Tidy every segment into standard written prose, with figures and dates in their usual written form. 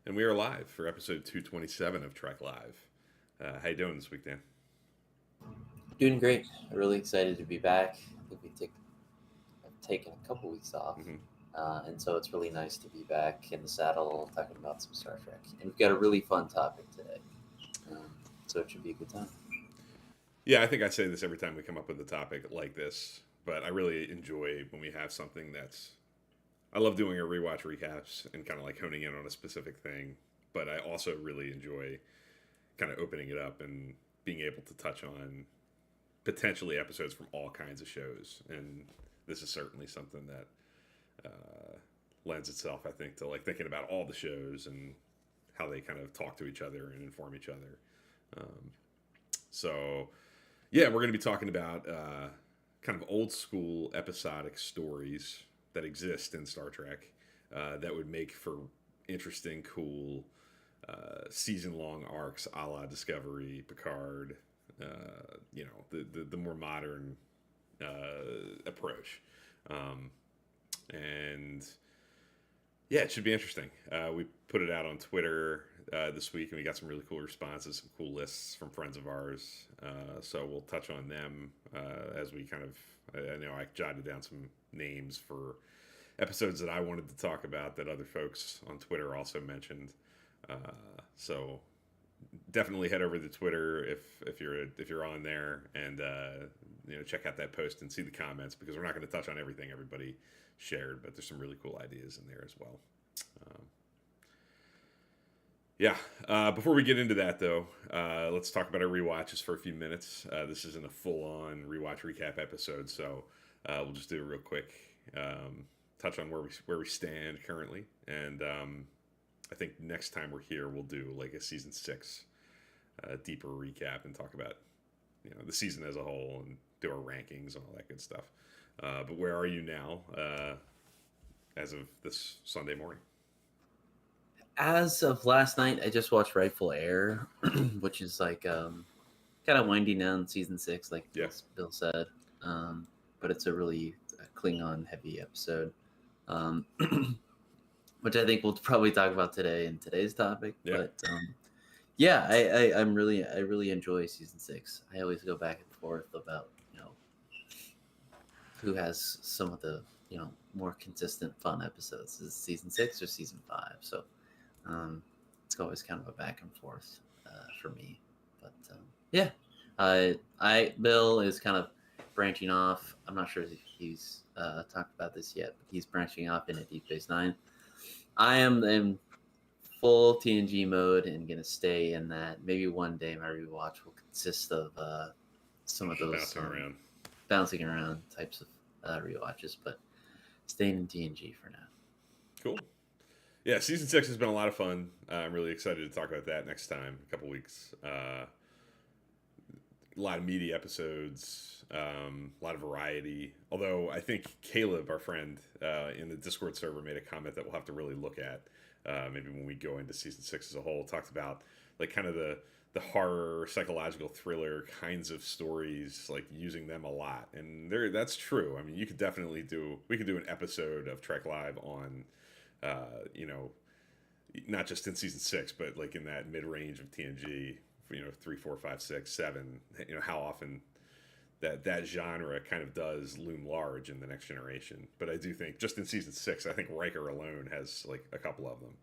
And we are live for episode 227 of Trek Live. How you doing this week, Dan? Doing great. Really excited to be back. I think I've taken a couple weeks off, Mm-hmm. and so it's really nice to be back in the saddle talking about some Star Trek. And we've got a really fun topic today, so it should be a good time. Yeah, I think I say this every time we come up with a topic like this, but I really enjoy when we have something that's. I love doing our rewatch recaps and kind of like honing in on a specific thing, but I also really enjoy kind of opening it up and being able to touch on potentially episodes from all kinds of shows. And this is certainly something that lends itself, I think, to like thinking about all the shows and how they kind of talk to each other and inform each other. So, yeah, we're going to be talking about kind of old school episodic stories that exist in Star Trek that would make for interesting, cool season long arcs a la Discovery, Picard, the more modern approach. And yeah, it should be interesting. We put it out on Twitter this week, and we got some really cool responses, some cool lists from friends of ours. So we'll touch on them as we kind of. I know I jotted down some names for episodes that I wanted to talk about that other folks on Twitter also mentioned. So definitely head over to Twitter if you're on there and check out that post and see the comments, because we're not going to touch on everything everybody shared, but there's some really cool ideas in there as well. Before we get into that, though, let's talk about our rewatches for a few minutes. This isn't a full-on rewatch recap episode, so we'll just do it real quick. Touch on where we stand currently, and I think next time we're here, we'll do like a season 6 deeper recap and talk about the season as a whole and do our rankings and all that good stuff. But where are you now, as of this Sunday morning? As of last night, I just watched Rightful Heir, which is like kind of winding down season 6, like Bill said. But it's a really Klingon heavy episode. Which I think we'll probably talk about today in today's topic. Yeah. But I really enjoy season 6. I always go back and forth about who has some of the more consistent fun episodes. Is it season 6 or season 5? So it's always kind of a back and forth for me. But Bill is kind of branching off. I'm not sure if he's talked about this yet, but he's branching off into Deep Space Nine. I am in full TNG mode and going to stay in that. Maybe one day my rewatch will consist of some of those bouncing around types of rewatches, but staying in TNG for now. Cool. Yeah, season 6 has been a lot of fun. I'm really excited to talk about that next time, a couple weeks. A lot of meaty episodes, a lot of variety. Although I think Caleb, our friend in the Discord server, made a comment that we'll have to really look at maybe when we go into season 6 as a whole. Talked about like kind of the horror, psychological thriller kinds of stories, like using them a lot, and that's true. I mean, we could do an episode of Trek Live on, not just in season 6, but like in that mid range of TNG. 3, 4, 5, 6, 7. How often that genre kind of does loom large in the Next Generation. But I do think just in season 6, I think Riker alone has like a couple of them.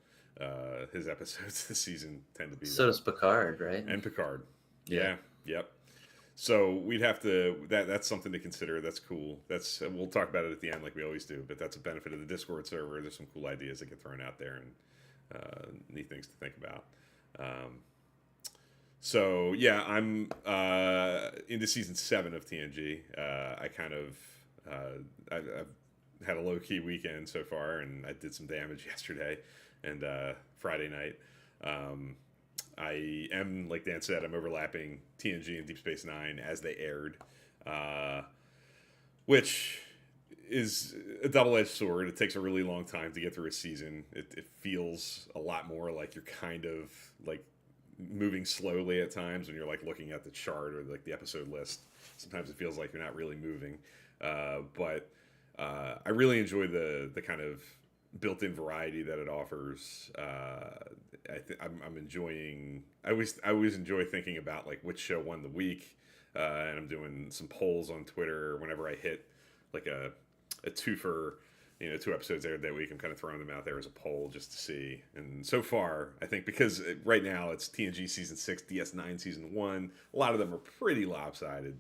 His episodes this season tend to be. So does Picard, right? And Picard. Yeah. Yep. So we'd have to. That's something to consider. That's cool. We'll talk about it at the end, like we always do. But that's a benefit of the Discord server. There's some cool ideas that get thrown out there and neat things to think about. So yeah, I'm into season 7 of TNG. I've had a low key weekend so far, and I did some damage yesterday and Friday night. I am, like Dan said, I'm overlapping TNG and Deep Space Nine as they aired, which is a double-edged sword. It takes a really long time to get through a season. It feels a lot more like you're kind of like moving slowly at times when you're like looking at the chart or like the episode list. Sometimes it feels like you're not really moving, but I really enjoy the kind of built-in variety that it offers. I'm enjoying. I always enjoy thinking about like which show won the week, and I'm doing some polls on Twitter whenever I hit like a twofer. 2 episodes there that week. I'm kind of throwing them out there as a poll just to see. And so far, I think because right now it's TNG season 6, DS9 season 1. A lot of them are pretty lopsided.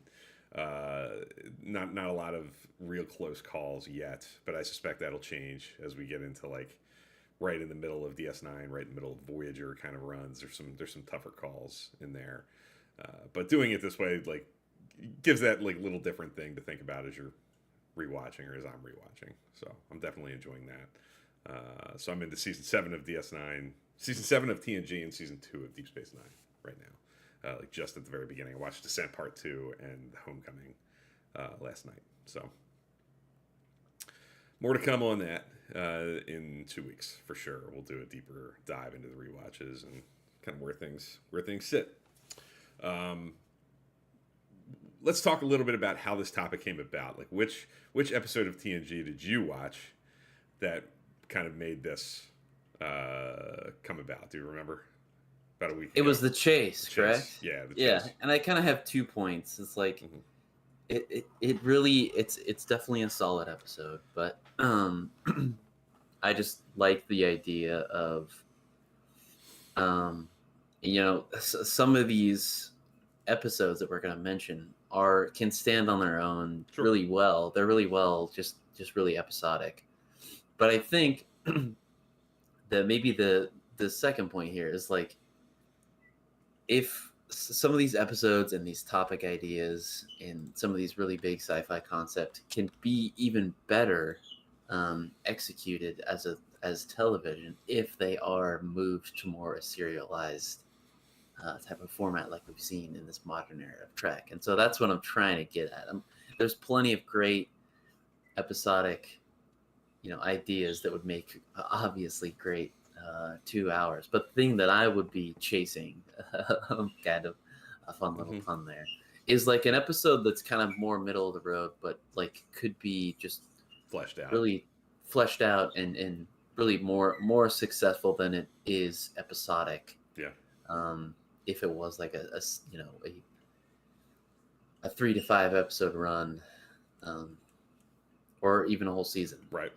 Not a lot of real close calls yet, but I suspect that'll change as we get into like right in the middle of DS9, right in the middle of Voyager kind of runs. There's some tougher calls in there, but doing it this way like gives that like little different thing to think about as you're rewatching or as I'm rewatching. So I'm definitely enjoying that. So I'm into season 7 of DS9, season 7 of TNG, and season 2 of Deep Space Nine right now. Like just at the very beginning, I watched Descent Part 2 and Homecoming last night. So more to come on that in 2 weeks for sure. We'll do a deeper dive into the rewatches and kind of where things sit. Let's talk a little bit about how this topic came about. Like which episode of TNG did you watch that kind of made this come about? Do you remember? About a week ago. It was the chase, correct? Yeah, the chase. Yeah, and I kind of have 2 points. It's like it really it's definitely a solid episode, but I just like the idea of some of these episodes that we're going to mention can stand on their own really well. They're really well, just really episodic. But I think that maybe the second point here is like, if some of these episodes and these topic ideas and some of these really big sci-fi concepts can be even better executed as television if they are moved to more a serialized type of format like we've seen in this modern era of Trek. And so that's what I'm trying to get at. There's plenty of great episodic ideas that would make obviously great 2 hours, but the thing that I would be chasing, kind of a fun little pun there, is like an episode that's kind of more middle of the road, but like could be just really fleshed out and really more successful than it is episodic. Yeah. If it was like a 3 to 5 episode run, or even a whole season, right?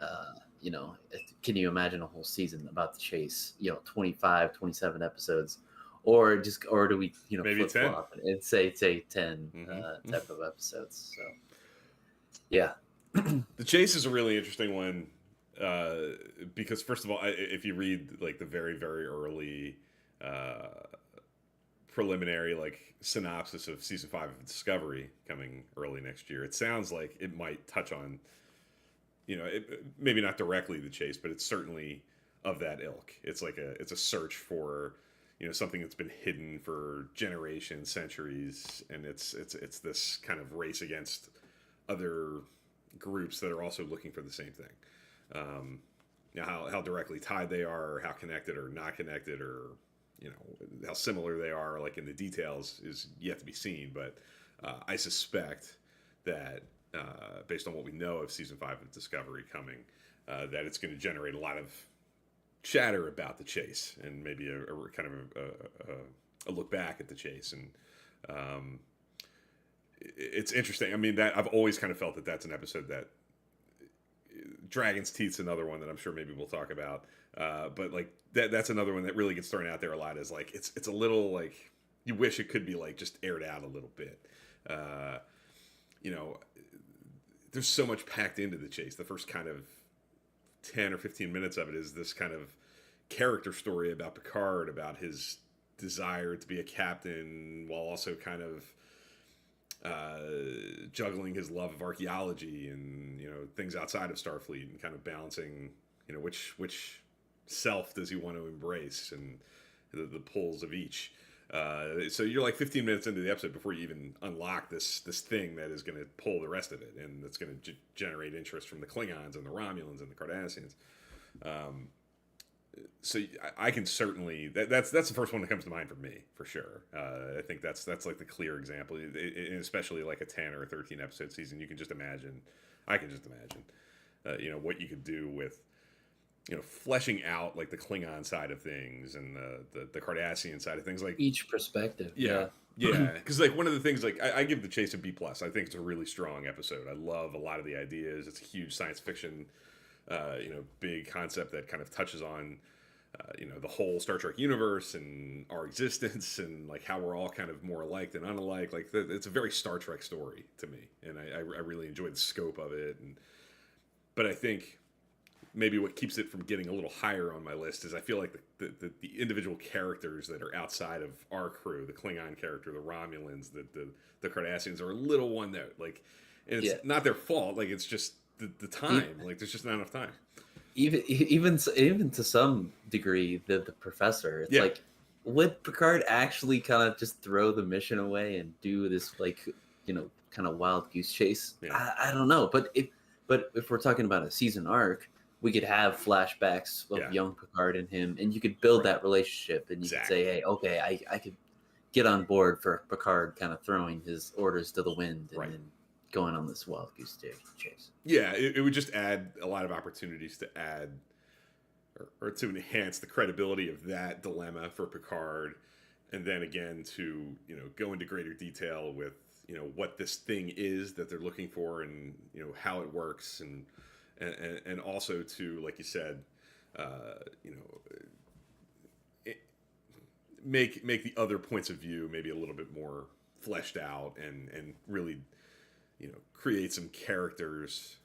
Can you imagine a whole season about the chase? 25, 27 episodes, or do we maybe flip flop and say 10 type of episodes? So yeah, the chase is a really interesting one because first of all, if you read like the very very early preliminary like synopsis of season 5 of Discovery coming early next year, it sounds like it might touch on maybe not directly the chase, but it's certainly of that ilk. It's like it's a search for something that's been hidden for generations, centuries, and it's this kind of race against other groups that are also looking for the same thing. How directly tied they are, or how connected or not connected, or how similar they are, like in the details, is yet to be seen. But I suspect that based on what we know of season 5 of Discovery coming, that it's going to generate a lot of chatter about the chase and maybe a kind of a look back at the chase. And it's interesting. I mean, that I've always kind of felt that that's an episode that Dragon's Teeth's another one that I'm sure maybe we'll talk about. But like that's another one that really gets thrown out there a lot, is like it's a little like you wish it could be like just aired out a little bit. There's so much packed into the chase. The first kind of 10 or 15 minutes of it is this kind of character story about Picard, about his desire to be a captain while also kind of juggling his love of archaeology and things outside of Starfleet, and kind of balancing which self does he want to embrace, and the pulls of each. So you're like 15 minutes into the episode before you even unlock this thing that is going to pull the rest of it, and that's going to generate interest from the Klingons and the Romulans and the Cardassians. So I can certainly that's the first one that comes to mind for me, for sure. I think that's like the clear example, especially like a 10 or a 13 episode season. You can just imagine. I can just imagine, what you could do with fleshing out like the Klingon side of things and the Cardassian side of things. Like, Each perspective. yeah, Yeah. yeah, because like one of the things, like I give The Chase a B plus. I think it's a really strong episode. I love a lot of the ideas. It's a huge science fiction, big concept that kind of touches on, the whole Star Trek universe and our existence and like how we're all kind of more alike than unalike. Like it's a very Star Trek story to me, and I really enjoy the scope of it. But I think maybe what keeps it from getting a little higher on my list is I feel like the individual characters that are outside of our crew, the Klingon character, the Romulans, the Cardassians, are a little one note. Like, and it's not their fault. Like, it's just the time. Like, there's just not enough time. Even to some degree, the professor. It's like, would Picard actually kind of just throw the mission away and do this kind of wild goose chase? Yeah. I don't know, but if we're talking about a season arc, we could have flashbacks of young Picard and him, and you could build that relationship, and you could say, hey, okay, I could get on board for Picard kind of throwing his orders to the wind and then going on this wild goose chase. Yeah, it would just add a lot of opportunities to add or to enhance the credibility of that dilemma for Picard, and then again to go into greater detail with what this thing is that they're looking for, and how it works, and also to, like you said, make the other points of view maybe a little bit more fleshed out, and really create some characters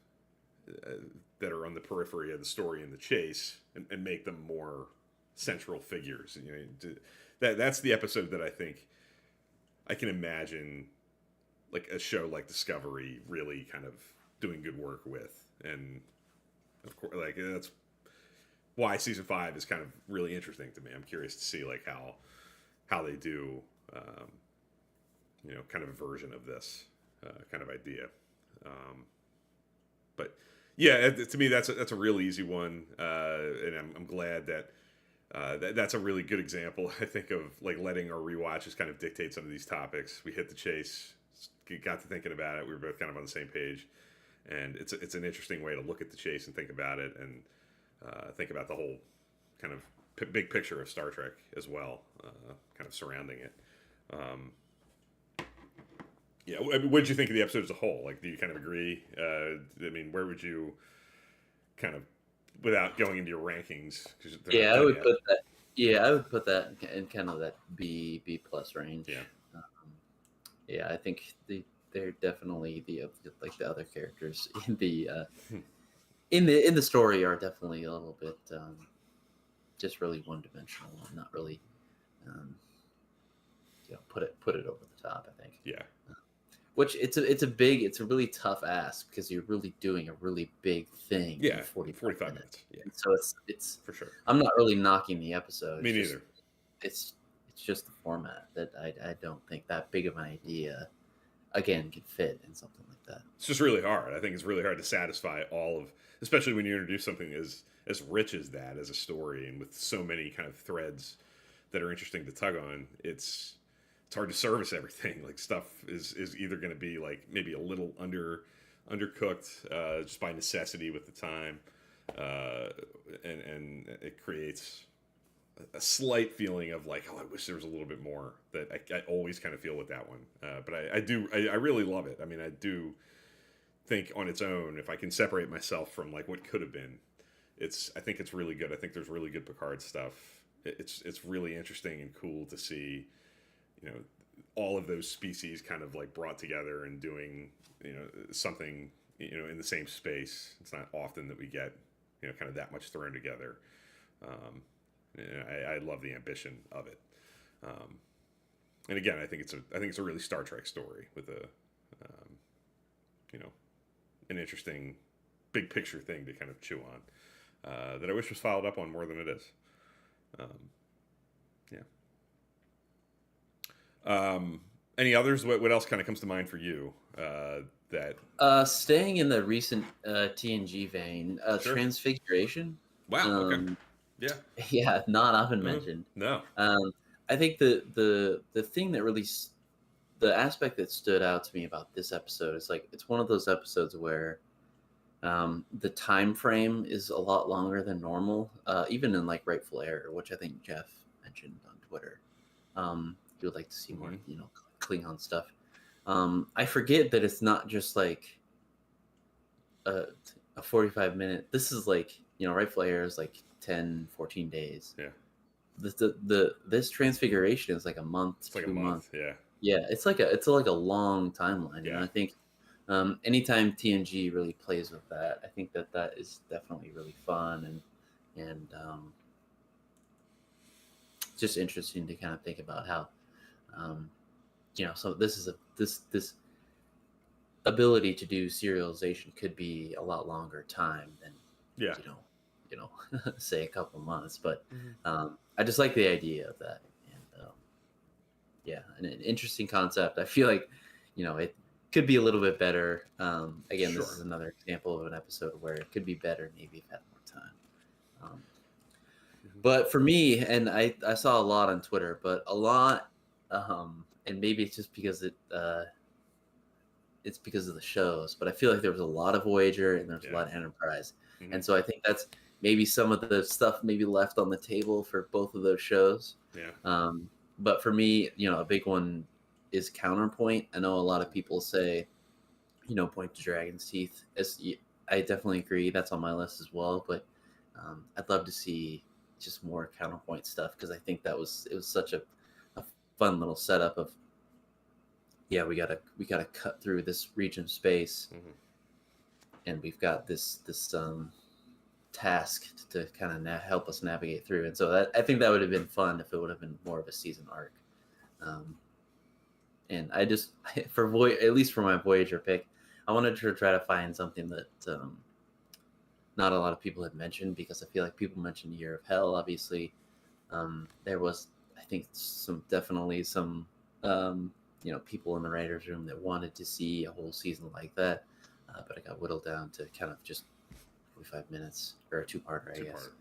that are on the periphery of the story in The Chase, and make them more central figures. That's the episode that I think I can imagine like a show like Discovery really kind of doing good work with. And of course, like, that's why season 5 is kind of really interesting to me. I'm curious to see like how they do, kind of a version of this kind of idea. But yeah, to me that's a real easy one, and I'm glad that that's a really good example. I think of like letting our rewatches kind of dictate some of these topics. We hit The Chase, got to thinking about it. We were both kind of on the same page. And it's an interesting way to look at The Chase and think about it, and think about the whole kind of big picture of Star Trek as well, kind of surrounding it. What did you think of the episode as a whole? Like, do you kind of agree? I mean, where would you kind of, without going into your rankings? I would put that. Yeah, I would put that in kind of that B plus range. Yeah. I think they're definitely the other characters in the story are definitely a little bit just really one dimensional and not really put it over the top, I think. Yeah. Which it's a really tough ask, because you're really doing a really big thing in 45 minutes. Yeah. So it's for sure. I'm not really knocking the episode. Me neither. It's just the format that I don't think that big of an idea again can fit in something like that. It's just really hard. I think it's really hard to satisfy all of, especially when you introduce something as rich as that, as a story, and with so many kind of threads that are interesting to tug on. It's hard to service everything. Like, stuff is either going to be like maybe a little undercooked just by necessity with the time, and it creates a slight feeling of like, oh, I wish there was a little bit more, that I always kind of feel with that one. But I really love it. I mean, I do think on its own, if I can separate myself from like what could have been, I think it's really good. I think there's really good Picard stuff. It's really interesting and cool to see, all of those species kind of like brought together and doing, something, in the same space. It's not often that we get, kind of that much thrown together. I love the ambition of it, and again, I think it's a really Star Trek story with a, an interesting big picture thing to kind of chew on, that I wish was followed up on more than it is. Any others? What else kind of comes to mind for you? That staying in the recent TNG vein, Sure. Transfiguration. Wow. Okay. Yeah, not often mentioned. No. I think the thing that really, the aspect that stood out to me about this episode is like, it's one of those episodes where The time frame is a lot longer than normal, even in like Rightful Error, which I think Jeff mentioned on Twitter. You would like to see more, Hmm. Klingon stuff. I forget that it's not just like a, a 45-minute. This is like, Rightful Error is like 10, 14 days. Yeah, This Transfiguration is like a month, it's like a 2 months. month. Yeah, Yeah, it's like a long timeline. yeah, I think anytime TNG really plays with that, I think that is definitely really fun and just interesting to kind of think about how um, so this ability to do serialization could be a lot longer time than yeah. you know say a couple months, but Hmm. I just like the idea of that. And yeah, an interesting concept. I feel like it could be a little bit better. Again, this is Sure. another example of an episode where it could be better maybe if it had more time. um, Hmm. but for me, and I saw a lot on Twitter, but a lot, and maybe it's just because it's because of the shows, but I feel like there was a lot of Voyager and there was a Yeah. lot of Enterprise, Hmm. and so I think that's maybe some of the stuff maybe left on the table for both of those shows. Yeah. But for me, a big one is Counterpoint. I know a lot of people say, Point to Dragon's Teeth. I definitely agree. That's on my list as well. But I'd love to see just more Counterpoint stuff because I think it was such a fun little setup of, yeah, we gotta cut through this region of space, Hmm. and we've got this task to kind of help us navigate through. And so I think that would have been fun if it would have been more of a season arc. Um, and I just at least for my Voyager pick, I wanted to try to find something that not a lot of people had mentioned, because I feel like people mentioned Year of Hell. Obviously, there was, I think, definitely some people in the writers' room that wanted to see a whole season like that, but it got whittled down to kind of just 45 minutes, or a two-parter, I Two guess. part.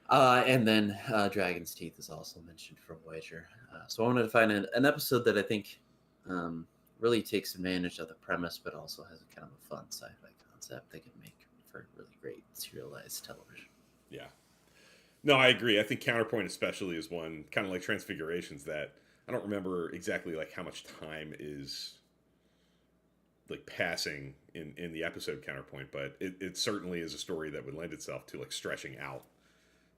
Yeah. And then Dragon's Teeth is also mentioned for Voyager. So I wanted to find an episode that I think really takes advantage of the premise, but also has a kind of a fun sci-fi concept that could make for really great serialized television. Yeah. No, I agree. I think Counterpoint especially is one kind of like Transfigurations that I don't remember exactly like how much time is like passing in the episode Counterpoint, but it certainly is a story that would lend itself to like stretching out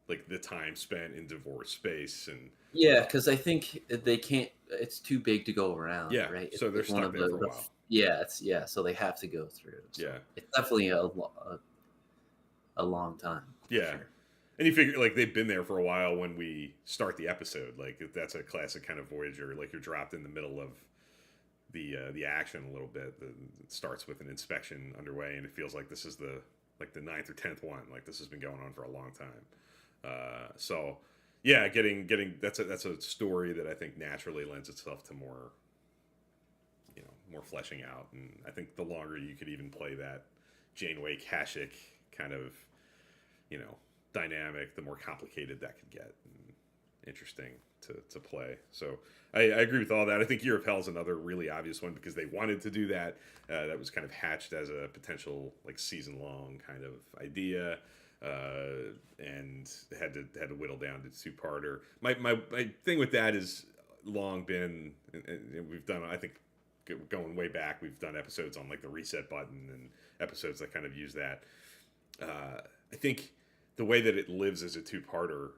like the time spent in divorce space and Yeah, because I think they can't. It's too big to go around, yeah. right? It's So they're like one stuck of there for a while. yeah, it's so they have to go through. So Yeah. it's definitely a long time for Yeah. sure. And you figure like they've been there for a while when we start the episode. Like that's a classic kind of Voyager. Like you're dropped in the middle of the action a little bit. It starts with an inspection underway, and it feels like this is the ninth or 10th one. Like this has been going on for a long time. So yeah, getting that's a story that I think naturally lends itself to more more fleshing out, and I think the longer you could even play that Janeway Kashyyyk kind of you know dynamic, the more complicated that could get and interesting to play. So I agree with all that. I think Year of Hell is another really obvious one because they wanted to do that. That was kind of hatched as a potential like season long kind of idea. And had to whittle down to two-parter. My thing with that is long been, and we've done, I think, going way back, we've done episodes on like the reset button and episodes that kind of use that. I think the way that it lives as a two-parter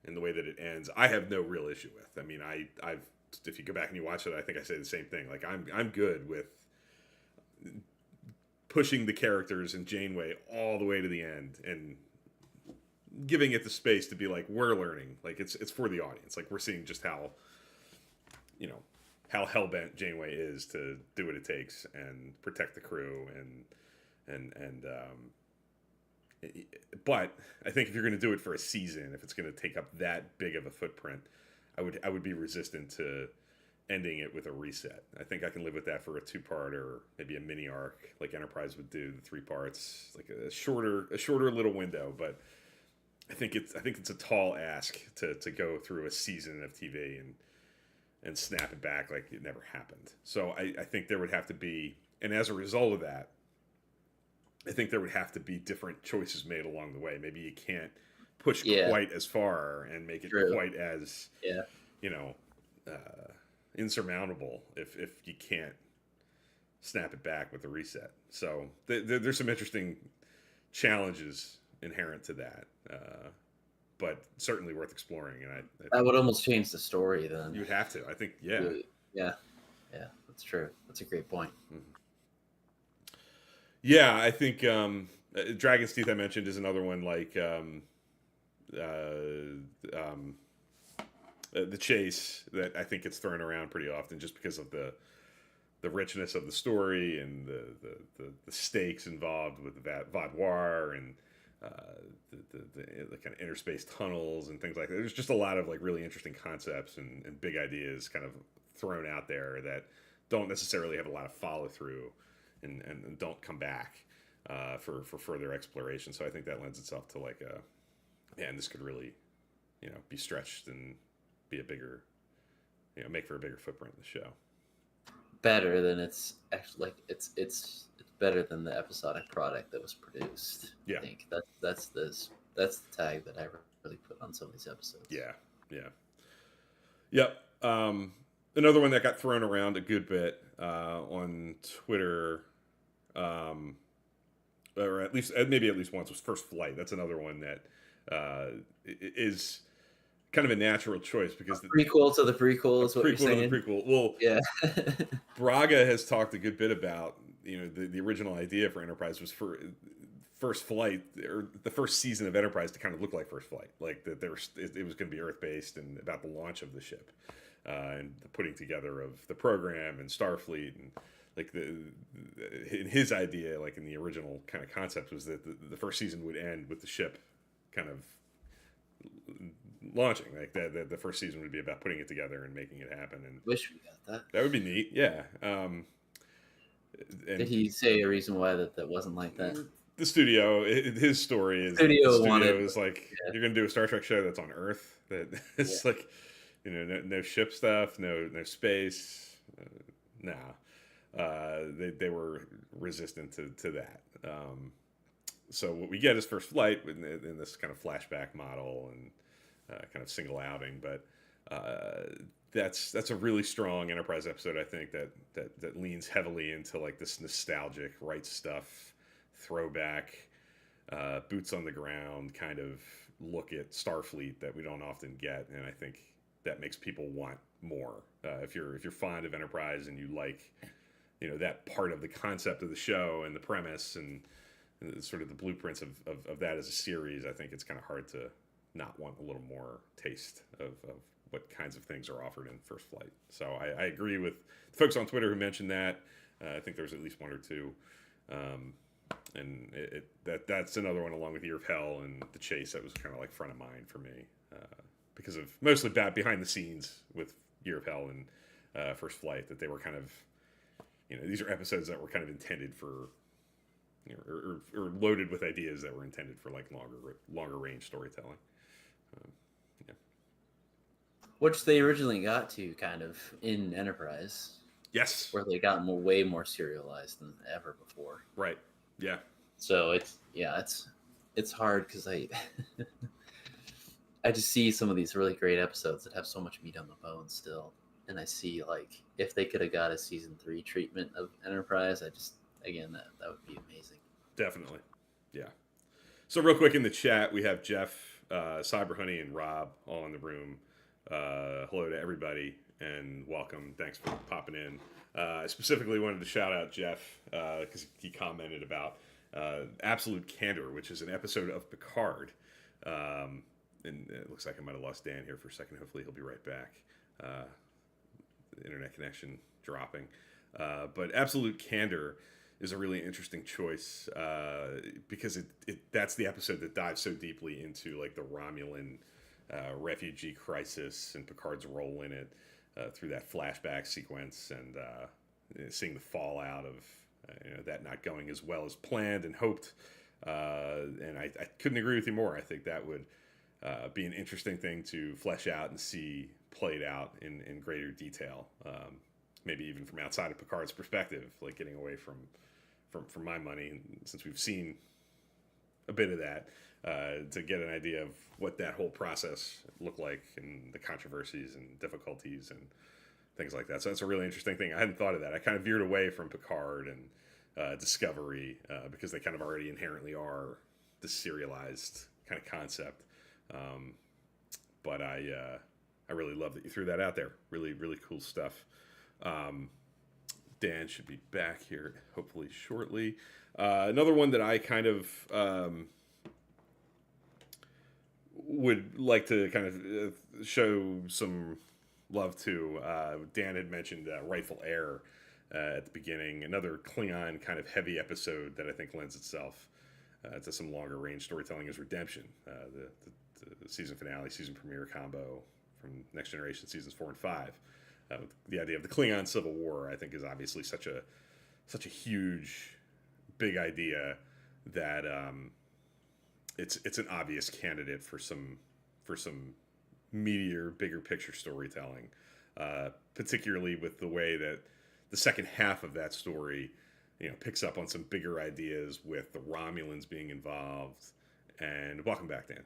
and the way that it ends, I have no real issue with. I mean, I've if you go back and you watch it, I think I say the same thing. Like I'm good with pushing the characters and Janeway all the way to the end and giving it the space to be like we're learning, like it's for the audience, like we're seeing just how you know how hell-bent Janeway is to do what it takes and protect the crew and but I think if you're going to do it for a season, if it's going to take up that big of a footprint, I would be resistant to ending it with a reset. I think I can live with that for a two-part or maybe a mini arc like Enterprise would do, the three parts, like a shorter little window. But I think it's a tall ask to go through a season of TV and snap it back like it never happened. So I think there would have to be, and as a result of that, I think there would have to be different choices made along the way. Maybe you can't push Yeah, quite as far and make it true. quite as, Yeah, you know, insurmountable if you can't snap it back with a reset. So there's some interesting challenges inherent to that, but certainly worth exploring. And I that think would almost change the story then. you would have to. I think, yeah. Yeah, yeah, that's true. That's a great point. Yeah, I think Dragon's Teeth I mentioned is another one like the Chase that I think gets thrown around pretty often just because of the richness of the story and the stakes involved with the Vaudoir and the kind of interspace tunnels and things like that. There's just a lot of like really interesting concepts and big ideas kind of thrown out there that don't necessarily have a lot of follow through and don't come back for further exploration. So I think that lends itself to like man, this could really, be stretched and be a bigger, make for a bigger footprint in the show. Better than it's actually like it's better than the episodic product that was produced. Yeah. I think that's the tag that I really put on some of these episodes. Yeah. Yep. Another one that got thrown around a good bit on Twitter, or at least once, was First Flight. That's another one that is kind of a natural choice because the prequel to the prequel is what you're saying. The prequel. Well, yeah. Braga has talked a good bit about the original idea for Enterprise was for First Flight, or the first season of Enterprise, to kind of look like First Flight, like that it was going to be Earth based and about the launch of the ship and the putting together of the program and Starfleet, and like in his idea, like in the original kind of concept, was that the first season would end with the ship kind of launching. Like the first season would be about putting it together and making it happen. And wish we got that. That would be neat. Yeah. Did he say a reason why that wasn't like that? The studio, his story is the studio is like, you're going to do a Star Trek show that's on Earth. That it's like, no ship stuff, no space. They were resistant to that. So what we get is First Flight in this kind of flashback model and kind of single outing, but that's a really strong Enterprise episode. I think that leans heavily into like this nostalgic right stuff, throwback, boots on the ground kind of look at Starfleet that we don't often get, and I think that makes people want more. If you're fond of Enterprise and you like that part of the concept of the show and the premise and sort of the blueprints of that as a series, I think it's kind of hard to not want a little more taste of what kinds of things are offered in First Flight. So I agree with the folks on Twitter who mentioned that. I think there's at least one or two. And that's another one along with Year of Hell and The Chase that was kind of like front of mind for me because of mostly behind the scenes with Year of Hell and First Flight, that they were kind of, these are episodes that were kind of intended for, or loaded with ideas that were intended for like longer range storytelling. Which they originally got to kind of in Enterprise. Yes. Where they got way more serialized than ever before. Right. Yeah. So it's hard because I just see some of these really great episodes that have so much meat on the bone still, and I see like if they could have got a season 3 treatment of Enterprise, that would be amazing. Definitely. Yeah. So real quick in the chat, we have Jeff, Cyberhoney, and Rob all in the room. Hello to everybody and welcome. Thanks for popping in. I specifically wanted to shout out Jeff because he commented about Absolute Candor, which is an episode of Picard. And it looks like I might have lost Dan here for a second. Hopefully he'll be right back. The internet connection dropping. But Absolute Candor is a really interesting choice because that's the episode that dives so deeply into like the Romulan refugee crisis and Picard's role in it through that flashback sequence and seeing the fallout of that not going as well as planned and hoped. And I couldn't agree with you more. I think that would be an interesting thing to flesh out and see played out in greater detail. Maybe even from outside of Picard's perspective, like getting away from from my money, since we've seen a bit of that, to get an idea of what that whole process looked like and the controversies and difficulties and things like that. So that's a really interesting thing. I hadn't thought of that. I kind of veered away from Picard and Discovery because they kind of already inherently are the serialized kind of concept. But I really love that you threw that out there. Really, really cool stuff. Dan should be back here hopefully shortly. Another one that I kind of would like to kind of show some love to. Dan had mentioned Rightful Heir at the beginning. Another Klingon kind of heavy episode that I think lends itself to some longer range storytelling is Redemption, the season finale, season premiere combo from Next Generation seasons 4 and 5. The idea of the Klingon Civil War, I think, is obviously such a huge, big idea that it's an obvious candidate for some meatier, bigger picture storytelling, particularly with the way that the second half of that story, picks up on some bigger ideas with the Romulans being involved. And welcome back, Dan.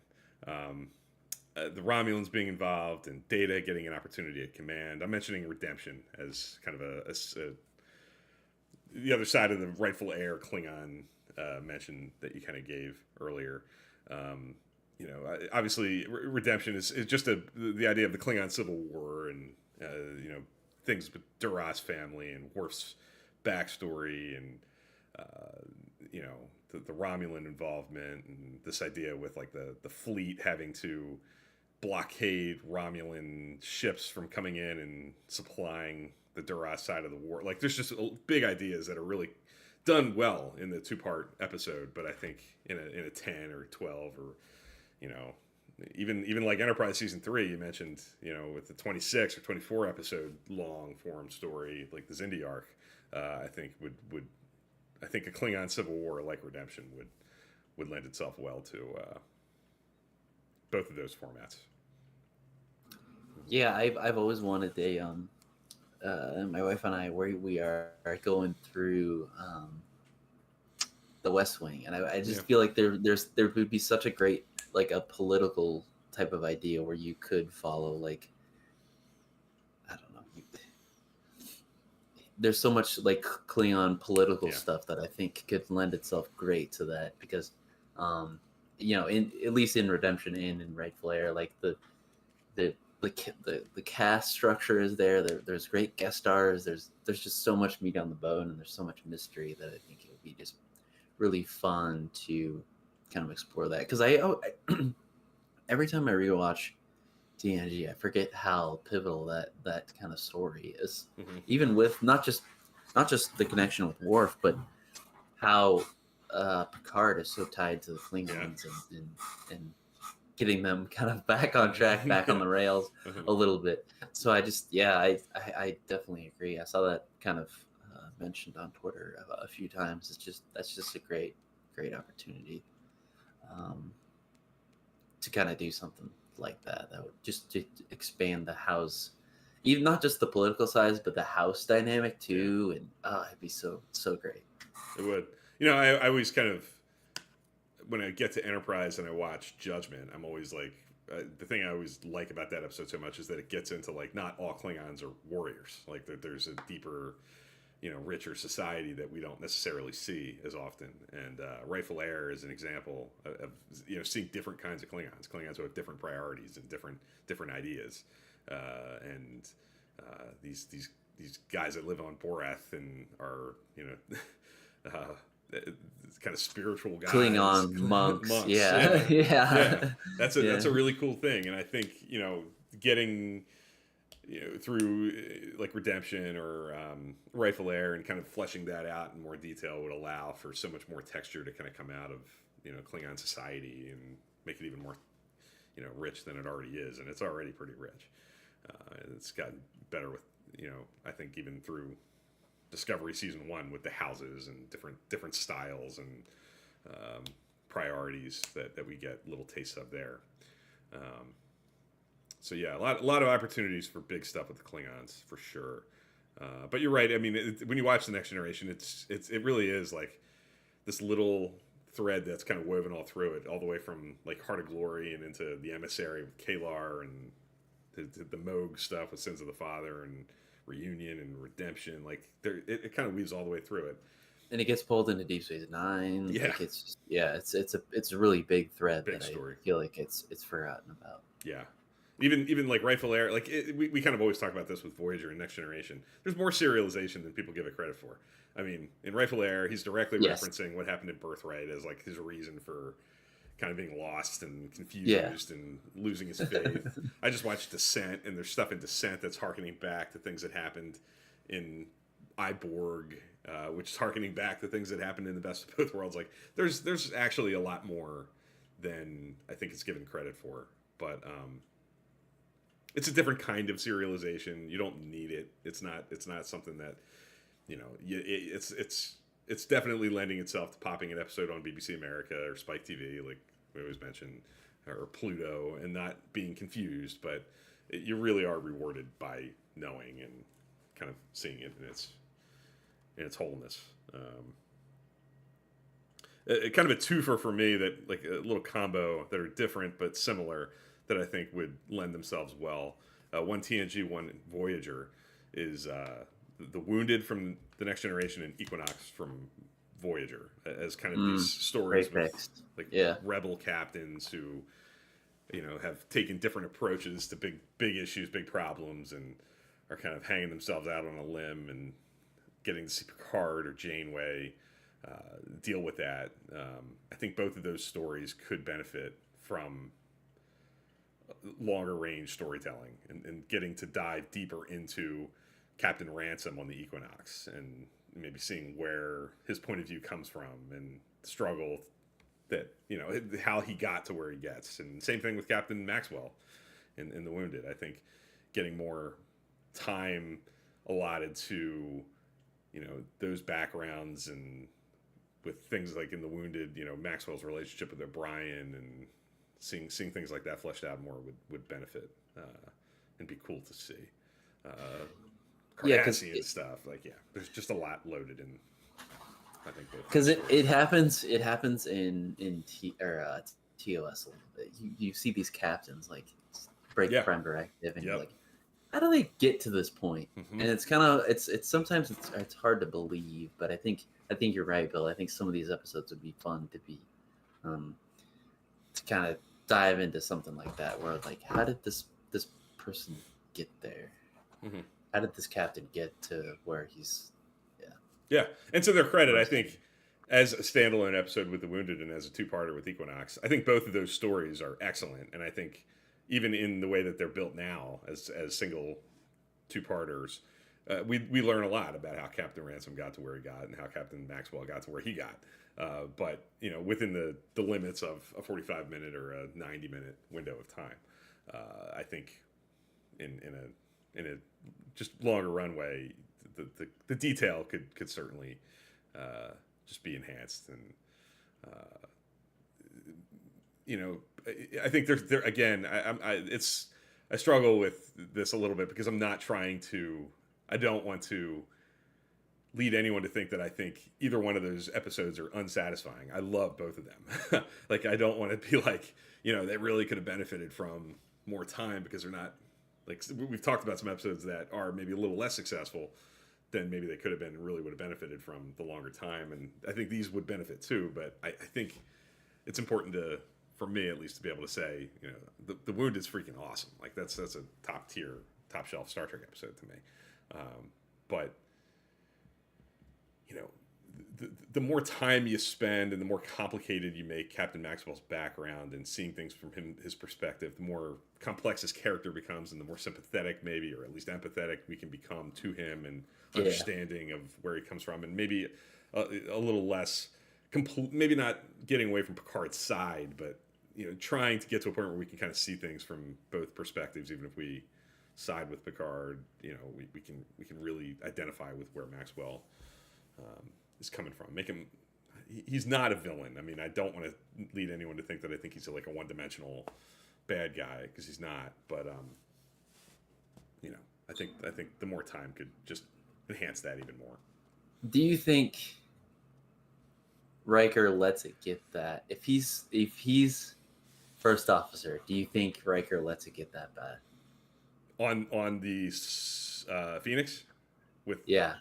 The Romulans being involved and Data getting an opportunity at command. I'm mentioning Redemption as kind of the other side of the Rightful Heir Klingon mention that you kind of gave earlier. Obviously Redemption is just the idea of the Klingon Civil War and things with Duras family and Worf's backstory and the Romulan involvement and this idea with like the fleet having to blockade Romulan ships from coming in and supplying the Duras side of the war. Like there's just big ideas that are really done well in the 2-part episode, but I think in a 10 or 12 or even like Enterprise season 3 you mentioned, with the 26 or 24 episode long form story like the Xindi arc, I think I think a Klingon Civil War like Redemption would lend itself well to both of those formats. Yeah, I've always wanted my wife and I, we are going through the West Wing, and I just feel like there would be such a great, like, a political type of idea where you could follow, like, I don't know, there's so much like Klingon political stuff that I think could lend itself great to that, because in at least in Redemption and in Rightful Heir, like the cast structure is there. There's great guest stars. There's just so much meat on the bone, and there's so much mystery that I think it would be just really fun to kind of explore that. Because I every time I rewatch TNG, I forget how pivotal that kind of story is. Mm-hmm. Even with not just the connection with Worf, but how Picard is so tied to the Klingons and getting them kind of back on track, back on the rails a little bit. So I definitely agree. I saw that kind of mentioned on Twitter a few times. That's just a great opportunity to kind of do something like that would just to expand the house, even not just the political size, but the house dynamic too. And it'd be so great. It would. I always kind of, when I get to Enterprise and I watch Judgment, I'm always like, the thing I always like about that episode so much is that it gets into like not all Klingons are warriors. Like there's a deeper, richer society that we don't necessarily see as often. And Rightful Heir is an example of seeing different kinds of Klingons who have different priorities and different ideas. And these guys that live on Borath and are kind of spiritual guys, Klingon monks. Yeah. That's a really cool thing, and I think getting through like Redemption or Rightful Heir and kind of fleshing that out in more detail would allow for so much more texture to kind of come out of Klingon society and make it even more rich than it already is, and it's already pretty rich. It's gotten better with I think even through Discovery season 1 with the houses and different styles and priorities that we get little tastes of there. So yeah, a lot of opportunities for big stuff with the Klingons for sure. But you're right. I mean, when you watch the Next Generation, it really is like this little thread that's kind of woven all through it, all the way from like Heart of Glory and into the Emissary with Kalar and the Moog stuff with Sins of the Father and Reunion and Redemption. Like it kind of weaves all the way through it. And it gets pulled into Deep Space Nine. Yeah, like it's just, it's a really big thread big that story. I feel like it's forgotten about. Yeah. Even like Rightful Heir, like we kind of always talk about this with Voyager and Next Generation. There's more serialization than people give it credit for. I mean, in Rightful Heir, he's directly referencing what happened in Birthright as like his reason for kind of being lost and confused and losing his faith. I just watched Descent, and there's stuff in Descent that's harkening back to things that happened in Iborg, which is harkening back to things that happened in The Best of Both Worlds. Like, there's actually a lot more than I think it's given credit for, but it's a different kind of serialization. You don't need it. It's not something that, you know, it's definitely lending itself to popping an episode on BBC America or Spike TV, like we always mention, or Pluto, and not being confused. But you really are rewarded by knowing and kind of seeing it in its wholeness. Kind of a twofer for me, that like a little combo that are different but similar, that I think would lend themselves well. One TNG, one Voyager, is the Wounded from the Next Generation and Equinox from Voyager, as kind of these stories with like rebel captains who, you know, have taken different approaches to big issues, big problems, and are kind of hanging themselves out on a limb and getting to see Picard or Janeway deal with that. I think both of those stories could benefit from longer range storytelling and getting to dive deeper into Captain Ransom on the Equinox and maybe seeing where his point of view comes from and the struggle that, you know, how he got to where he gets. And same thing with Captain Maxwell in The Wounded. I think getting more time allotted to, you know, those backgrounds, and with things like in The Wounded, you know, Maxwell's relationship with O'Brien, and seeing things like that fleshed out more would benefit and be cool to see. Cardassian stuff, like, there's just a lot loaded in, I think, because it happens in TOS a little bit. You see these captains like break Prime Directive, and you're like, how do they get to this point? And it's kind of it's sometimes it's hard to believe, but I think you're right, Bill. I think some of these episodes would be fun to be to kind of dive into something like that, where like, how did this person get there? How did this captain get to where he's? And to their credit, I think, as a standalone episode with The Wounded and as a two-parter with Equinox, I think both of those stories are excellent. And I think even in the way that they're built now as single two-parters, we learn a lot about how Captain Ransom got to where he got and how Captain Maxwell got to where he got. But, you know, within the limits of a 45-minute or a 90-minute window of time. I think in a just longer runway, the detail could certainly just be enhanced. And you know, I think there again, I struggle with this a little bit because I don't want to lead anyone to think that I think either one of those episodes are unsatisfying. I love both of them. Like, I don't want to be like, you know, they really could have benefited from more time, because they're not, like, we've talked about some episodes that are maybe a little less successful than maybe they could have been and really would have benefited from the longer time. And I think these would benefit too, but I think it's important for me at least, to be able to say, you know, the Wound is freaking awesome. Like, that's a top tier, top shelf Star Trek episode to me. But, you know, the more time you spend and the more complicated you make Captain Maxwell's background and seeing things from his perspective, the more complex his character becomes, and the more sympathetic, maybe, or at least empathetic, we can become to him, and understanding of where he comes from, and maybe a little less maybe not getting away from Picard's side, but, you know, trying to get to a point where we can kind of see things from both perspectives, even if we side with Picard. You know, we can really identify with where Maxwell is coming from. He's not a villain. I mean, I don't want to lead anyone to think that I think he's like a one-dimensional bad guy, because he's not. But you know, I think the more time could just enhance that even more. Do you think Riker lets it get that? If he's first officer, do you think Riker lets it get that bad? On the Phoenix with Yeah.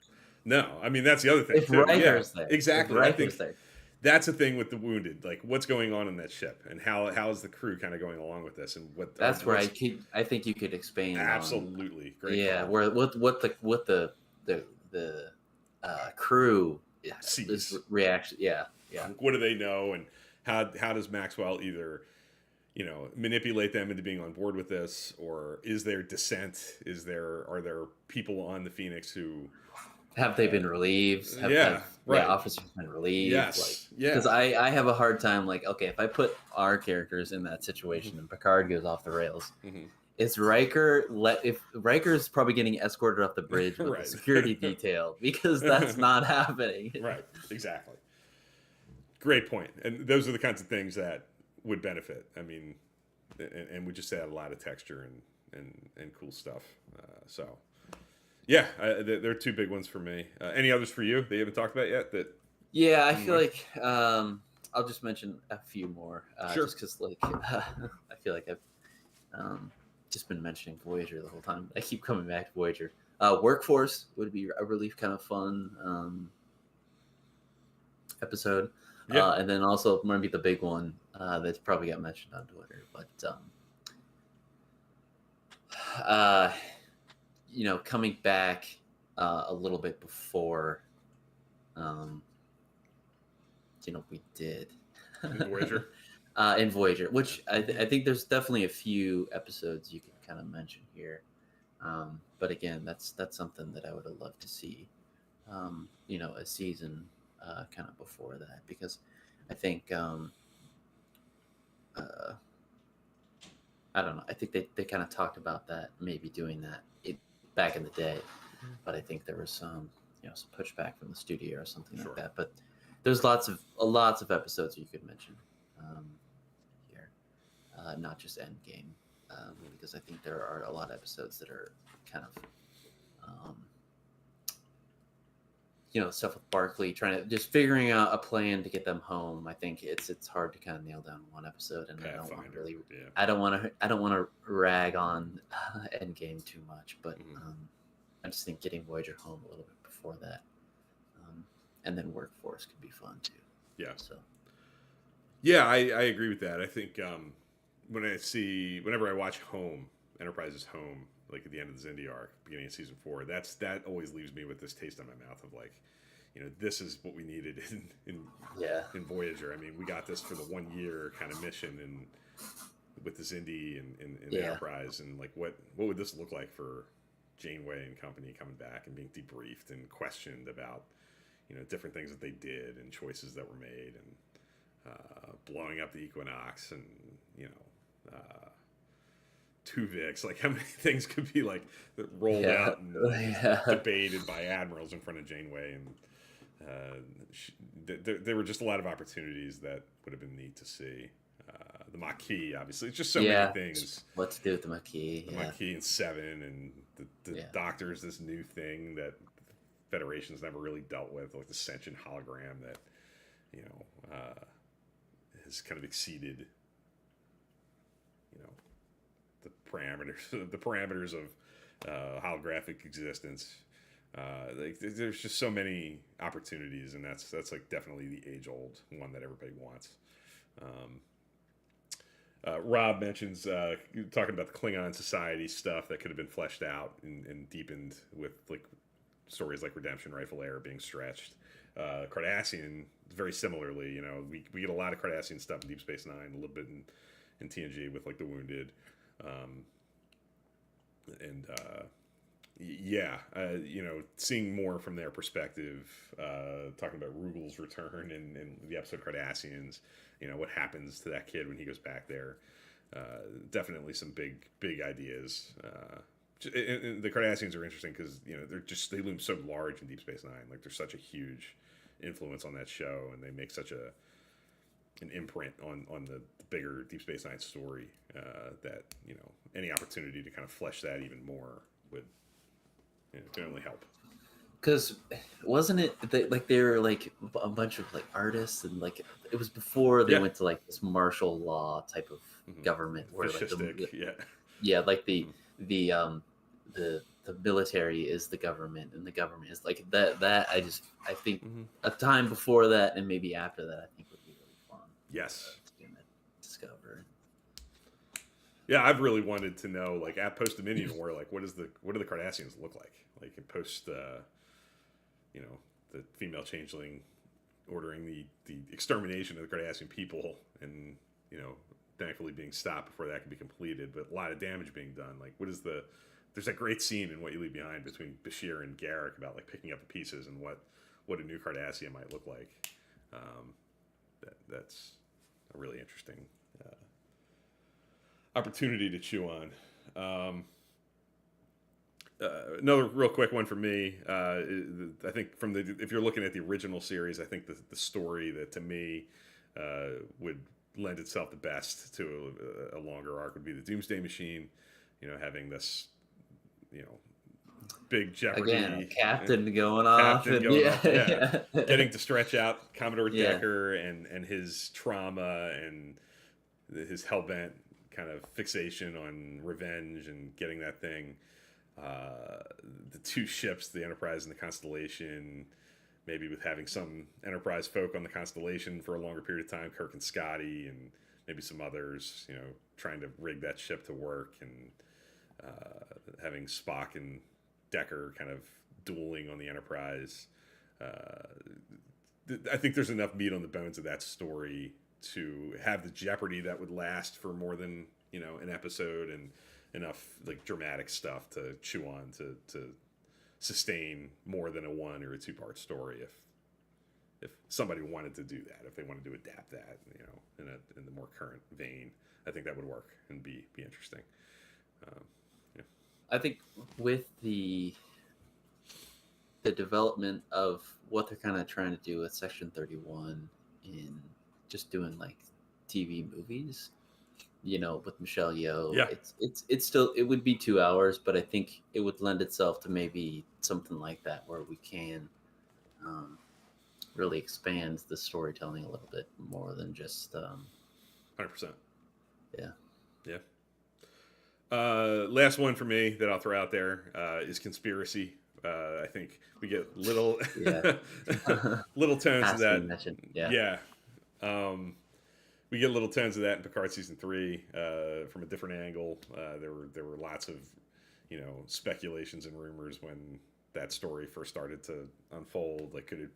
no, I mean that's the other thing If too. Yeah, Riker's there. If exactly. I think Riker's there. that's the thing with the wounded. Like what's going on that ship, and how is the crew kind of going along with this, and That's where I think you could expand on. absolutely great. Yeah, call. where what the crew Sees. is reaction. Yeah. What do they know, and how does Maxwell either manipulate them into being on board with this, or is there dissent? Are there people on the Phoenix who Have they been relieved? Right. Officers been relieved? Yes. Because I have a hard time, like, okay, if I put our characters in that situation and Picard goes off the rails, is if Riker's probably getting escorted off the bridge with Right. a security detail, because that's not happening. Right. Exactly. Great point. And those are the kinds of things that would benefit. I mean, and would just add a lot of texture and cool stuff. So, yeah, there are two big ones for me. Any others for you that you haven't talked about yet? Yeah, I feel like I'll just mention a few more. Sure. Just because, like, I feel like I've just been mentioning Voyager the whole time. I keep coming back to Voyager. Workforce would be a really kind of fun episode. Yeah. And then also maybe the big one that's probably got mentioned on Twitter, but coming back a little bit before we did In Voyager. In Voyager, which I think there's definitely a few episodes you can kind of mention here, but again, that's something that I would have loved to see, a season kind of before that, because I think I don't know. I think they kind of talked about that, maybe doing that back in the day, but I think there was some some pushback from the studio or something Sure. like that. But there's lots of episodes you could mention here, not just Endgame, because I think there are a lot of episodes that are kind of stuff with Barkley trying to just figuring out a plan to get them home. I think it's hard to kind of nail down one episode, and I don't want to rag on Endgame too much, but I just think getting Voyager home a little bit before that, and then Workforce could be fun too. Yeah. So. Yeah, I agree with that. I think whenever I watch Enterprise's Home, like at the end of the Xindi arc, beginning of season 4, that always leaves me with this taste in my mouth of like, this is what we needed in Voyager. I mean, we got this for the 1 year kind of mission and with the Xindi and Enterprise, and like what would this look like for Janeway and company coming back and being debriefed and questioned about different things that they did and choices that were made, and blowing up the Equinox, and Tuvix, like how many things could be like rolled out and debated by admirals in front of Janeway, and there were just a lot of opportunities that would have been neat to see. The Maquis, obviously, it's just so many things. What to do with the Maquis? The Maquis and Seven, and the Doctor's this new thing that the Federation's never really dealt with, like the sentient hologram that has kind of exceeded the parameters of holographic existence. There's just so many opportunities, and that's like definitely the age-old one that everybody wants. Rob mentions talking about the Klingon society stuff that could have been fleshed out and deepened with like stories like Redemption, Rightful Heir being stretched. Cardassian, very similarly, we get a lot of Cardassian stuff in Deep Space Nine, a little bit in TNG with like the Wounded. Seeing more from their perspective, talking about Rugel's return and the episode Cardassians, what happens to that kid when he goes back there. Definitely some big ideas. And the Cardassians are interesting because they loom so large in Deep Space Nine. Like they're such a huge influence on that show, and they make such an imprint on the bigger Deep Space Nine story that any opportunity to kind of flesh that even more would can only help. Because wasn't it like they were like a bunch of like artists and like it was before they Yeah. went to like this martial law type of Hmm. government where like Fascistic. Yeah. yeah, like Hmm. the military is the government and the government is like that I think Hmm. a time before that and maybe after that I think would be really fun Yes. to discover. Yeah, I've really wanted to know, like at post Dominion War, like what do the Cardassians look like in post, you know, the female changeling ordering the extermination of the Cardassian people, and thankfully being stopped before that can be completed, but a lot of damage being done. Like, what is the? There's that great scene in What You Leave Behind between Bashir and Garrick about like picking up the pieces and what a new Cardassia might look like. Um, that's a really interesting opportunity to chew on. Um, Another real quick one for me. I think if you're looking at the original series, I think the story that to me would lend itself the best to a longer arc would be the Doomsday Machine. Having this, you know, big Again, a Jeopardy captain going off captain and going off, yeah, yeah. getting to stretch out Commodore Yeah. Decker and his trauma and his hellbent kind of fixation on revenge and getting that thing. The two ships, the Enterprise and the Constellation, maybe with having some Enterprise folk on the Constellation for a longer period of time, Kirk and Scotty, and maybe some others, trying to rig that ship to work, and having Spock and Decker kind of dueling on the Enterprise. I think there's enough meat on the bones of that story to have the jeopardy that would last for more than an episode, and enough like dramatic stuff to chew on to sustain more than a one or a two-part story if somebody wanted to do that, if they wanted to adapt that in the more current vein. I think that would work and be interesting. Yeah. I think with the development of what they're kind of trying to do with Section 31 in just doing like TV movies, with Michelle Yeoh, Yeah. it's still, it would be 2 hours, but I think it would lend itself to maybe something like that where we can really expand the storytelling a little bit more than just 100%. yeah. Yeah. Last one for me that I'll throw out there is Conspiracy. I think we get little Yeah. little tones Has of to be that. mentioned. Yeah. Yeah. We get little tones of that in Picard season 3 from a different angle. There were lots of speculations and rumors when that story first started to unfold. Like, could it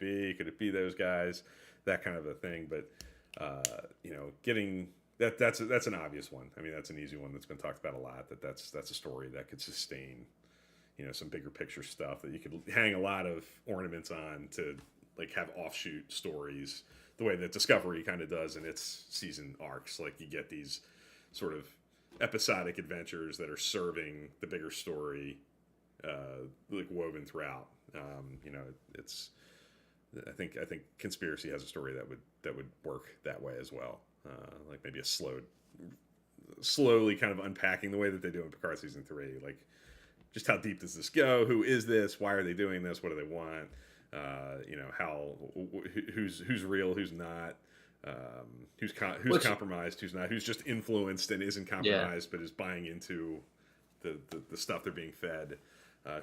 be those guys? That kind of a thing. But getting that's an obvious one. I mean, that's an easy one that's been talked about a lot. That's a story that could sustain some bigger picture stuff that you could hang a lot of ornaments on to like have offshoot stories the way that Discovery kind of does in its season arcs. Like, you get these sort of episodic adventures that are serving the bigger story, like woven throughout. It's I think Conspiracy has a story that would work that way as well. Like maybe a slowly kind of unpacking the way that they do in Picard season 3. Like, just how deep does this go? Who is this? Why are they doing this? What do they want? Who's real? Who's not? Who's compromised? Who's not? Who's just influenced and isn't compromised, but is buying into the stuff they're being fed?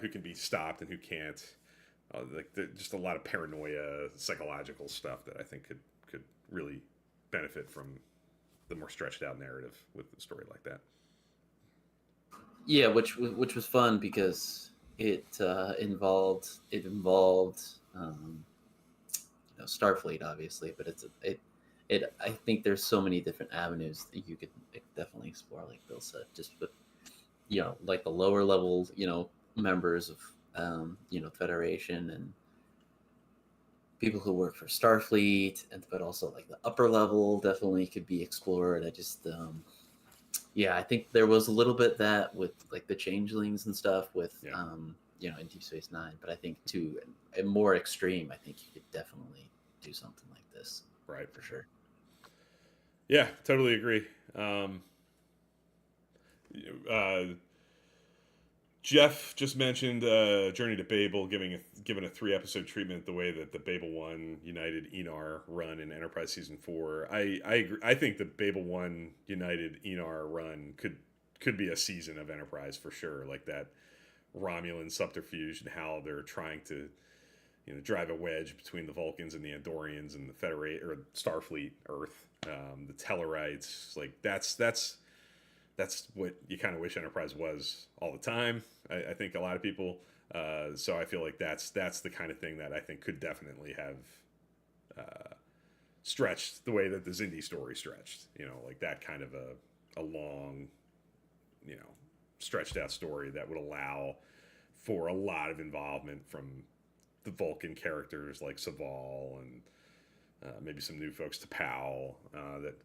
Who can be stopped and who can't? Just a lot of paranoia, psychological stuff that I think could really benefit from the more stretched out narrative with a story like that. Yeah, which was fun because it involved Starfleet, obviously, but I think there's so many different avenues that you could definitely explore, like Bill said, just with like the lower level members of Federation and people who work for Starfleet, but also like the upper level definitely could be explored. I just I think there was a little bit that with like the changelings and stuff with in Deep Space Nine, but I think to a more extreme, I think you could definitely do something like this. Right. For sure. Yeah, totally agree. Jeff just mentioned Journey to Babel, given a 3 episode treatment the way that the Babel 1 United Enar run in Enterprise Season 4. I agree. I think the Babel 1 United Enar run could be a season of Enterprise for sure. Like that Romulan subterfuge and how they're trying to drive a wedge between the Vulcans and the Andorians and the Federate or Starfleet Earth, the Tellarites. Like that's what you kind of wish Enterprise was all the time. I think a lot of people. So I feel like that's the kind of thing that I think could definitely have stretched the way that the Zindi story stretched. Like that kind of a long, stretched out story that would allow for a lot of involvement from the Vulcan characters like Saval and maybe some new folks to Powell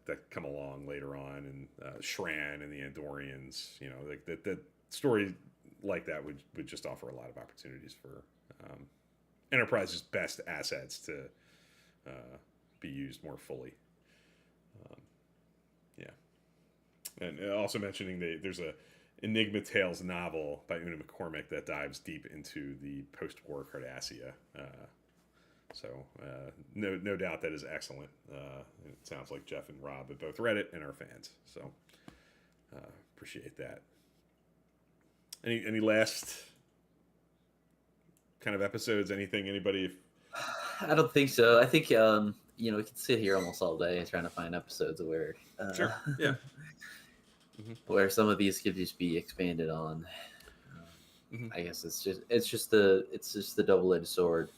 that come along later on, and Shran and the Andorians. Like that story like that would just offer a lot of opportunities for Enterprise's best assets to be used more fully. Yeah, and also mentioning there's a Enigma Tales novel by Una McCormick that dives deep into the post-war Cardassia. So no doubt that is excellent. It sounds like Jeff and Rob have both read it and are fans. So appreciate that. Any last kind of episodes? Anything? Anybody? I don't think so. I think we could sit here almost all day trying to find episodes where Sure. Yeah. where some of these could just be expanded on. I guess it's just the double-edged sword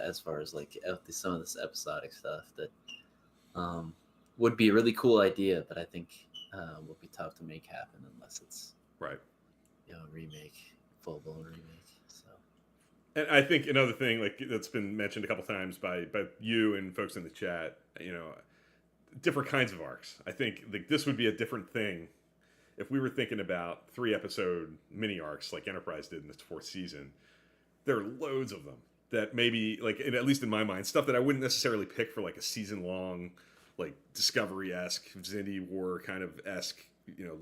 as far as like some of this episodic stuff that would be a really cool idea, but I think would be tough to make happen unless it's right. Remake, full-blown remake. So, and I think another thing like that's been mentioned a couple times by you and folks in the chat, different kinds of arcs. I think like this would be a different thing if we were thinking about 3-episode mini arcs like Enterprise did in this 4th season. There are loads of them that maybe like, at least in my mind, stuff that I wouldn't necessarily pick for like a season-long, like Discovery-esque, Zindi War kind of esque,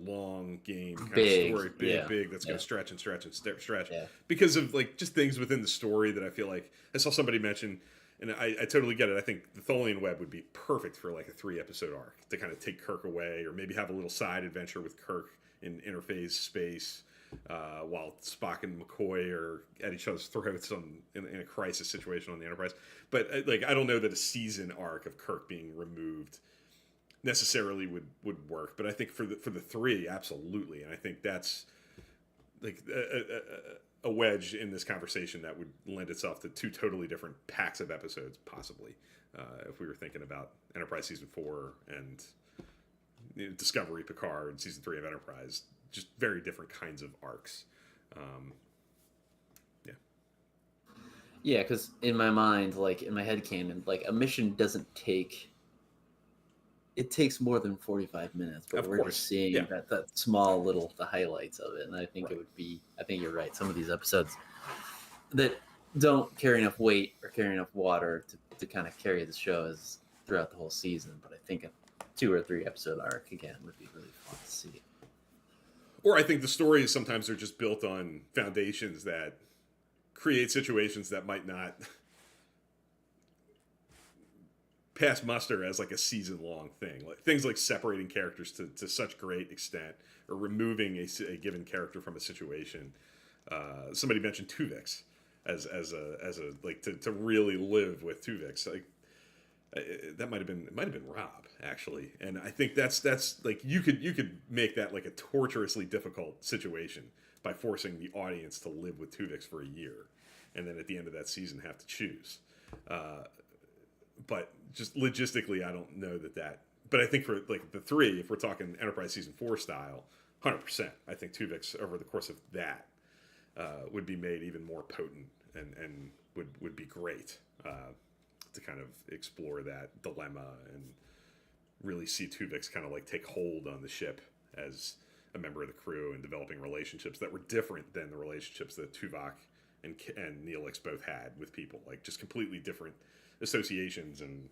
long game kind of story, big that's going to stretch and stretch and stretch because of like just things within the story that I feel like I saw somebody mention, and I totally get it. I think the Tholian Web would be perfect for like a 3-episode arc to kind of take Kirk away, or maybe have a little side adventure with Kirk in interphase space while Spock and McCoy are at each other's throats in a crisis situation on the Enterprise. But like I don't know that a season arc of Kirk being removed necessarily would work, but I think for the 3, absolutely. And I think that's like a wedge in this conversation that would lend itself to 2 totally different packs of episodes, possibly, if we were thinking about Enterprise Season 4 and Discovery, Picard, and Season 3 of Enterprise. Just very different kinds of arcs. Yeah, because in my mind, like in my headcanon, like a mission doesn't take. It takes more than 45 minutes, but we're just seeing that small little the highlights of it, and I think it would be. I think you're right. Some of these episodes that don't carry enough weight or carry enough water to kind of carry the show as throughout the whole season. But I think a 2 or 3 episode arc again would be really fun to see. Or I think the stories sometimes are just built on foundations that create situations that might not pass muster as like a season-long thing. Like things like separating characters to such great extent, or removing a given character from a situation. Somebody mentioned Tuvix as a like to really live with Tuvix. Like that might have been Rob actually, and I think that's like you could make that like a torturously difficult situation by forcing the audience to live with Tuvix for a year, and then at the end of that season have to choose. But just logistically, I don't know that. But I think for like the 3, if we're talking Enterprise Season 4 style, 100%, I think Tuvix over the course of that would be made even more potent and would be great. To kind of explore that dilemma and really see Tuvix kind of like take hold on the ship as a member of the crew and developing relationships that were different than the relationships that Tuvok and Neelix both had with people, like just completely different associations and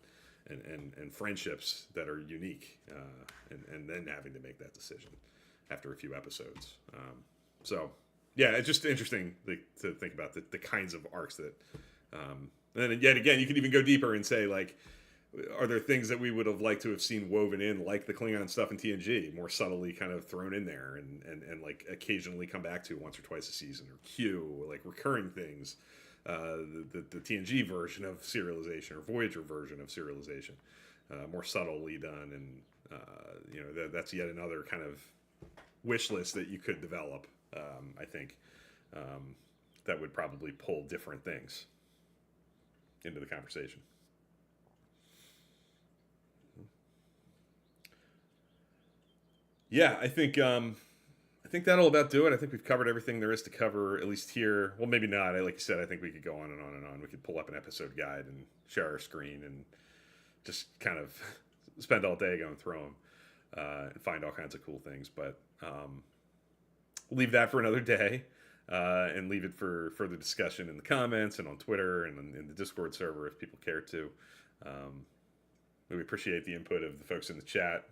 friendships that are unique, and then having to make that decision after a few episodes. So Yeah, it's just interesting to think about the kinds of arcs that, and then yet again, you can even go deeper and say like, are there things that we would have liked to have seen woven in, like the Klingon stuff in TNG, more subtly kind of thrown in there, and like occasionally come back to once or twice a season, or Q, or like recurring things, the TNG version of serialization or Voyager version of serialization, more subtly done, and that's yet another kind of wish list that you could develop. I think that would probably pull different things into the conversation. Yeah, I think that'll about do it. I think we've covered everything there is to cover, at least here. Well, maybe not. Like you said, I think we could go on and on and on. We could pull up an episode guide and share our screen and just kind of spend all day going through them and find all kinds of cool things. But leave that for another day and leave it for further discussion in the comments and on Twitter and in the Discord server if people care to. We appreciate the input of the folks in the chat,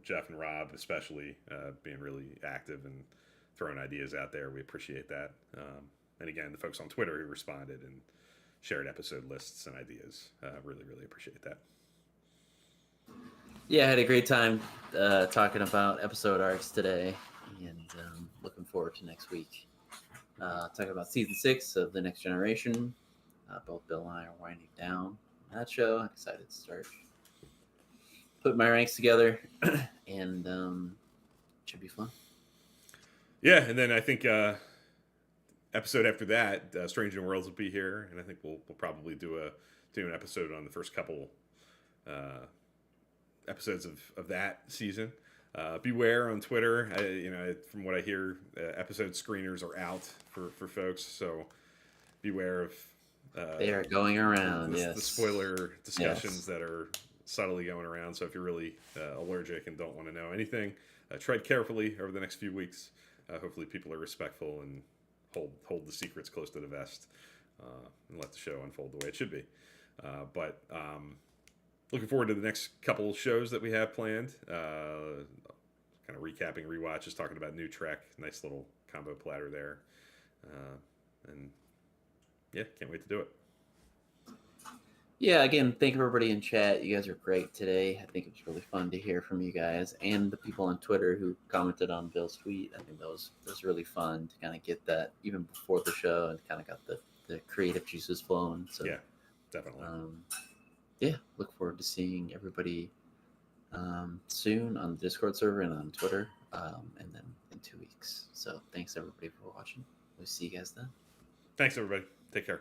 Jeff and Rob especially, being really active and throwing ideas out there. We appreciate that. And again, the folks on Twitter who responded and shared episode lists and ideas. Really, really appreciate that. Yeah, I had a great time talking about episode arcs today, and looking forward to next week. Talking about season 6 of The Next Generation. Both Bill and I are winding down that show. I'm excited to start put my ranks together, and should be fun. Yeah, and then I think episode after that, Strange New Worlds will be here, and I think we'll probably do an episode on the first couple episodes of that season. Beware on Twitter. From what I hear, episode screeners are out for folks, so beware of. They are going around. The yes. spoiler discussions that are subtly going around. So if you're really allergic and don't want to know anything, tread carefully over the next few weeks. Hopefully people are respectful and hold the secrets close to the vest and let the show unfold the way it should be. But looking forward to the next couple shows that we have planned. Kind of recapping rewatches, talking about new Trek. Nice little combo platter there. And yeah, can't wait to do it. Yeah, again, thank everybody in chat. You guys are great today. I think it was really fun to hear from you guys and the people on Twitter who commented on Bill's tweet. I think that was really fun to kind of get that even before the show and kind of got the creative juices flowing. So yeah, definitely. Look forward to seeing everybody soon on the Discord server and on Twitter, and then in 2 weeks. So thanks everybody for watching. We'll see you guys then. Thanks everybody. Take care.